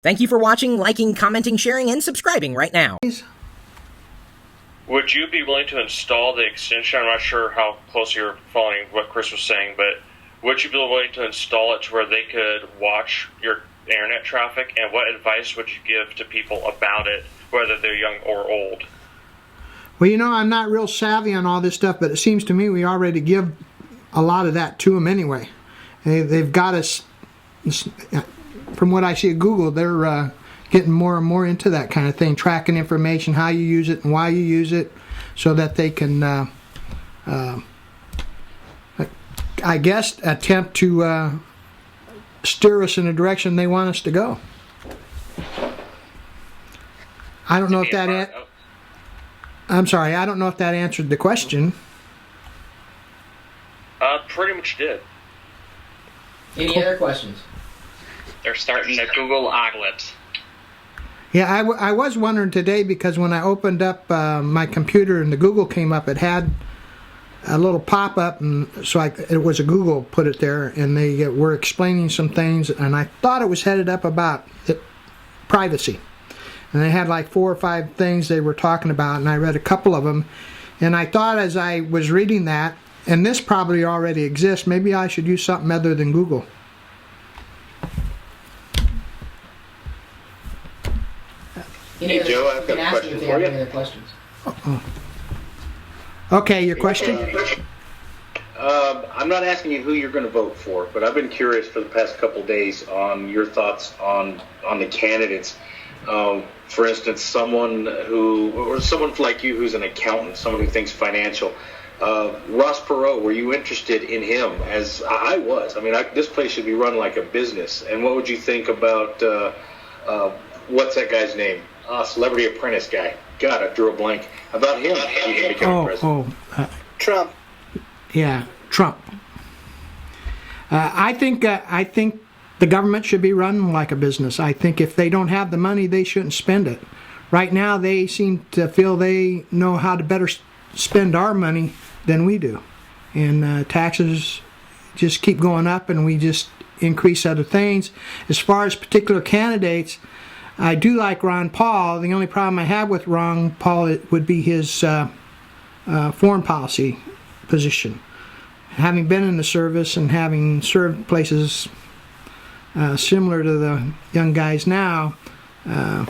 Thank you for watching, liking, commenting, sharing, and subscribing right now. Would you be willing to install the extension? I'm not sure how close you're following what Chris was saying, but would you be willing to install it to where they could watch your internet traffic, and what advice would you give to people about it, whether they're young or old? Well, you know, I'm not real savvy on all this stuff, but it seems to me we already give a lot of that to them anyway. They've got us, from what I see at Google, they're getting more and more into that kind of thing, tracking information, how you use it and why you use it, so that they can, I guess, attempt to steer us in the direction they want us to go. I don't know if that... I'm sorry, I don't know if that answered the question. Pretty much did. Any other questions? They're starting to Google oglips. Yeah, I was wondering today, because when I opened up my computer and the Google came up, it had a little pop-up, and so it was a Google put it there, and they were explaining some things, and I thought it was headed up about privacy. And they had like 4 or 5 things they were talking about, and I read a couple of them, and I thought as I was reading that, and this probably already exists, maybe I should use something other than Google. Hey Joe, I've got a question for you. Any other questions? Okay, your question? I'm not asking you who you're going to vote for, but I've been curious for the past couple days on your thoughts on the candidates. For instance, someone like you who's an accountant, someone who thinks financial. Ross Perot, were you interested in him? As I was. I mean, this place should be run like a business. And what would you think about, what's that guy's name? Celebrity Apprentice guy. God, I drew a blank. About him even becoming president. Trump. Yeah, Trump. I think the government should be run like a business. I think if they don't have the money, they shouldn't spend it. Right now, they seem to feel they know how to better spend our money than we do. And taxes just keep going up, and we just increase other things. As far as particular candidates, I do like Ron Paul. The only problem I have with Ron Paul would be his foreign policy position. Having been in the service and having served places similar to the young guys now, I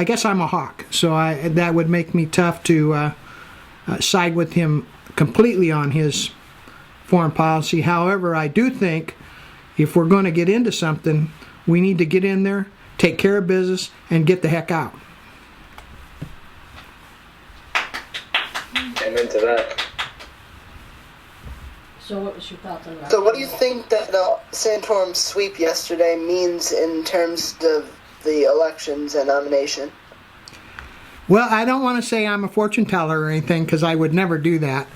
guess I'm a hawk, so that would make me tough to side with him completely on his foreign policy. However, I do think if we're going to get into something, we need to get in there, take care of business, and get the heck out. I'm into that. So what was your thoughts on that? So what do you think that the Santorum sweep yesterday means in terms of the elections and nomination? Well, I don't want to say I'm a fortune teller or anything, because I would never do that.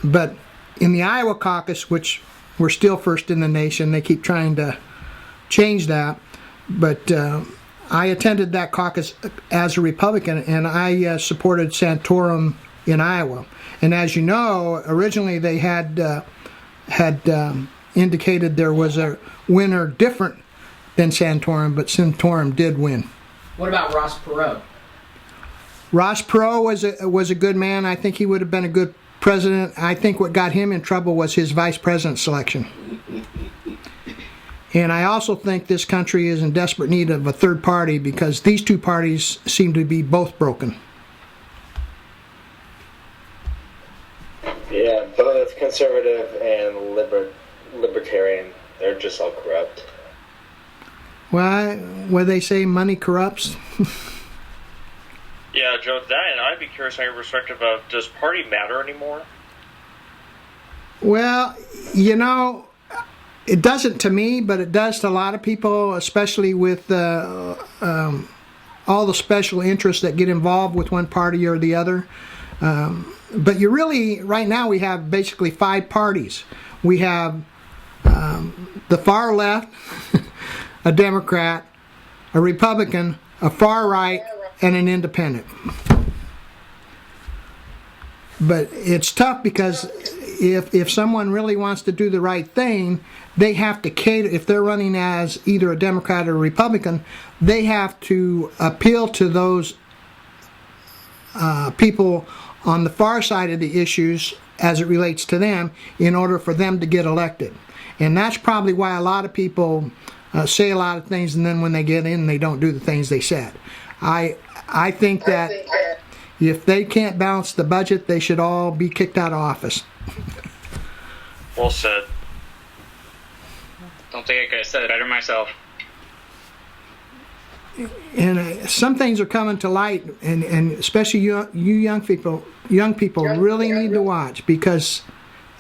But in the Iowa caucus, which we're still first in the nation, they keep trying to change that. But I attended that caucus as a Republican, and I supported Santorum in Iowa. And as you know, originally they had indicated there was a winner different than Santorum, but Santorum did win. What about Ross Perot? Ross Perot was a good man. I think he would have been a good president. I think what got him in trouble was his vice president selection. And I also think this country is in desperate need of a third party, because these two parties seem to be both broken. Yeah, both conservative and libertarian. They're just all corrupt. Well, where they say money corrupts. Yeah, Joe, that, and I'd be curious on your perspective of, does party matter anymore? Well, you know, it doesn't to me, but it does to a lot of people, especially with all the special interests that get involved with one party or the other. But you really, right now we have basically 5 parties. We have the far left, a Democrat, a Republican, a far right, and an independent. But it's tough because if someone really wants to do the right thing, they have to cater. If they're running as either a Democrat or a Republican, they have to appeal to those people on the far side of the issues as it relates to them in order for them to get elected. And that's probably why a lot of people say a lot of things, and then when they get in, they don't do the things they said. I think that if they can't balance the budget, they should all be kicked out of office. Well said. Don't think I could have said it better myself. And some things are coming to light, and especially you young people really need to watch, because,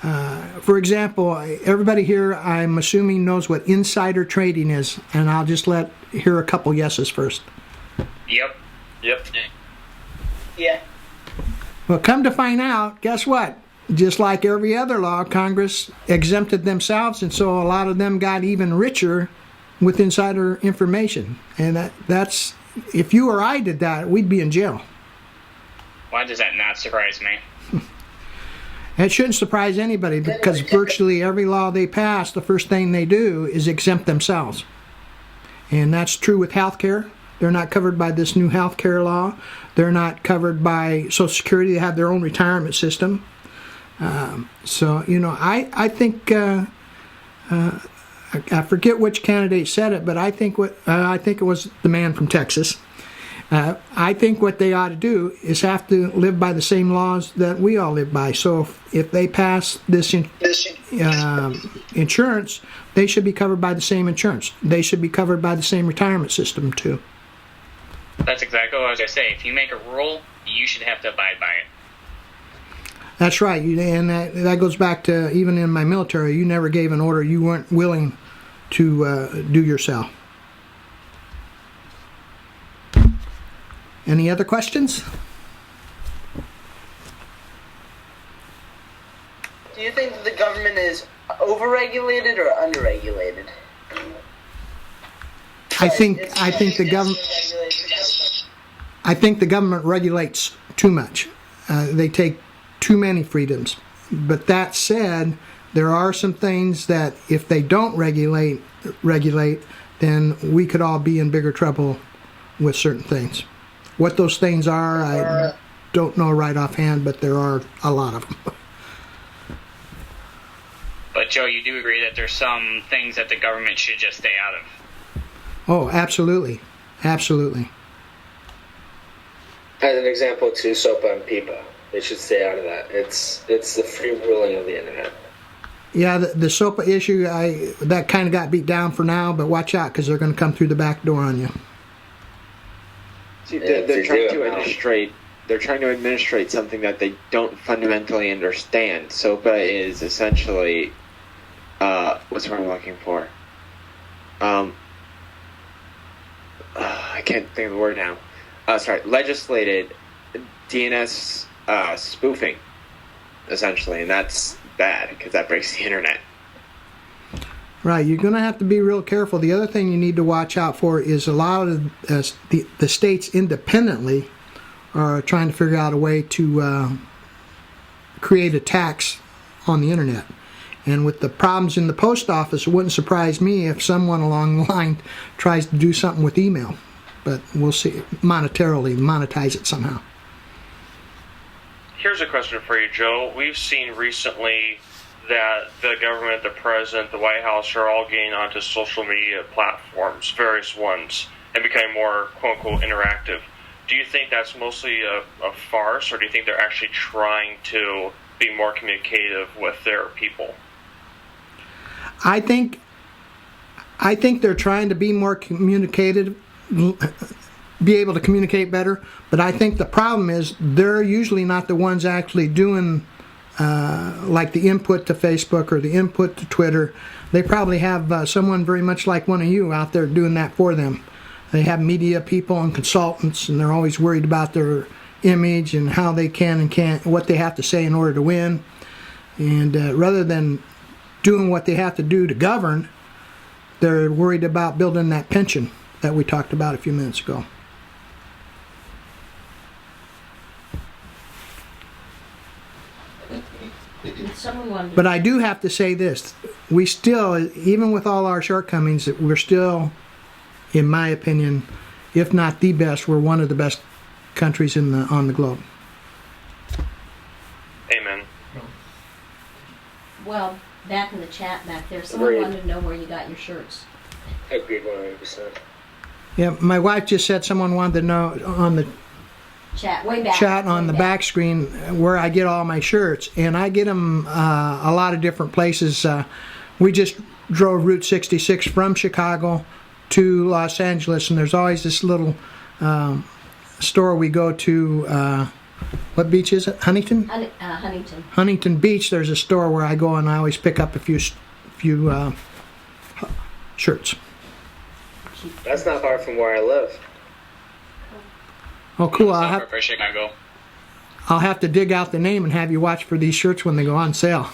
for example, everybody here, I'm assuming, knows what insider trading is, and I'll just hear a couple yeses first. Yep. Yeah. Well, come to find out, guess what? Just like every other law, Congress exempted themselves, and so a lot of them got even richer with insider information. And that's, if you or I did that, we'd be in jail. Why does that not surprise me? It shouldn't surprise anybody, because virtually every law they pass, the first thing they do is exempt themselves. And that's true with health care. They're not covered by this new health care law. They're not covered by Social Security. They have their own retirement system. So, I think, I forget which candidate said it, but I think it was the man from Texas. I think what they ought to do is have to live by the same laws that we all live by. So if they pass this insurance, they should be covered by the same insurance. They should be covered by the same retirement system too. That's exactly what I was going to say. If you make a rule, you should have to abide by it. That's right, and that goes back to even in my military. You never gave an order you weren't willing to do yourself. Any other questions? Do you think that the government is overregulated or underregulated? I think the government regulates too much. They take too many freedoms. But that said, there are some things that if they don't regulate, then we could all be in bigger trouble with certain things. What those things are, I don't know right offhand, but there are a lot of them. But Joe, you do agree that there's some things that the government should just stay out of? Oh, absolutely. Absolutely. As an example, to SOPA and PIPA. They should stay out of that. It's the free ruling of the internet. Yeah, the SOPA issue, that kind of got beat down for now, but watch out, because they're going to come through the back door on you. See, they're trying to administrate something that they don't fundamentally understand. SOPA is essentially, what's the word I'm looking for? I can't think of the word now. Legislated DNS spoofing, essentially, and that's bad because that breaks the internet. Right, you're going to have to be real careful. The other thing you need to watch out for is a lot of the states independently are trying to figure out a way to create a tax on the internet. And with the problems in the post office, it wouldn't surprise me if someone along the line tries to do something with email. But we'll see, monetize it somehow. Here's a question for you, Joe. We've seen recently that the government, the president, the White House are all getting onto social media platforms, various ones, and becoming more, quote-unquote, interactive. Do you think that's mostly a farce, or do you think they're actually trying to be more communicative with their people? I think they're trying to be more communicative, be able to communicate better, but I think the problem is they're usually not the ones actually doing like the input to Facebook or the input to Twitter. They probably have someone very much like one of you out there doing that for them. They have media people and consultants, and they're always worried about their image and how they can and can't, what they have to say in order to win. And rather than doing what they have to do to govern, they're worried about building that pension that we talked about a few minutes ago. Would someone But I do have to say this: we still, even with all our shortcomings, we're still, in my opinion, if not the best, we're one of the best countries on the globe. Amen. Well, back in the chat back there, someone Agreed. wanted to know where you got your shirts. Agreed 100%. Yeah, my wife just said someone wanted to know on the Chat, way back. chat on way the back screen where I get all my shirts, and I get them a lot of different places. We just drove Route 66 from Chicago to Los Angeles, and there's always this little store we go to. What beach is it? Huntington? Huntington. Huntington Beach. There's a store where I go, and I always pick up a few shirts. That's not far from where I live. Oh, cool! For Chicago. I'll have to dig out the name and have you watch for these shirts when they go on sale.